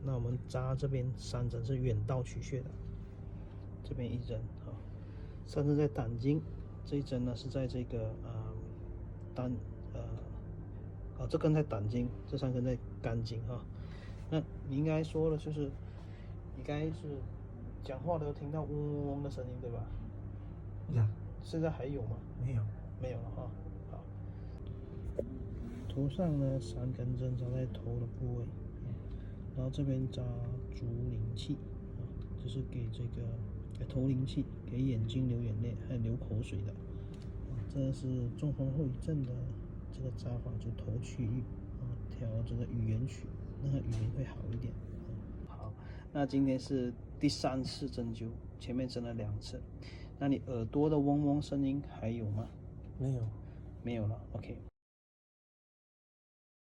那我们扎这边3针是远道取穴的，这边1针啊，3针在胆经，这一针呢是在这个这根在胆经，这3根在肝经哈。那你应该说的就是，你刚才是讲话都听到嗡嗡嗡的声音，对吧？呀，现在还有吗？没有，没有了哈。好，头上呢3根针扎在头的部位，然后这边扎足灵气啊，就是给这个头灵气，给眼睛流眼泪还有流口水的啊，这是中风后遗症的这个扎法，就头区域啊，调这个语言区，那个语言会好一点。好，那今天是第3次针灸，前面针了2次，那你耳朵的嗡嗡声音还有吗？没有，没有了。OK。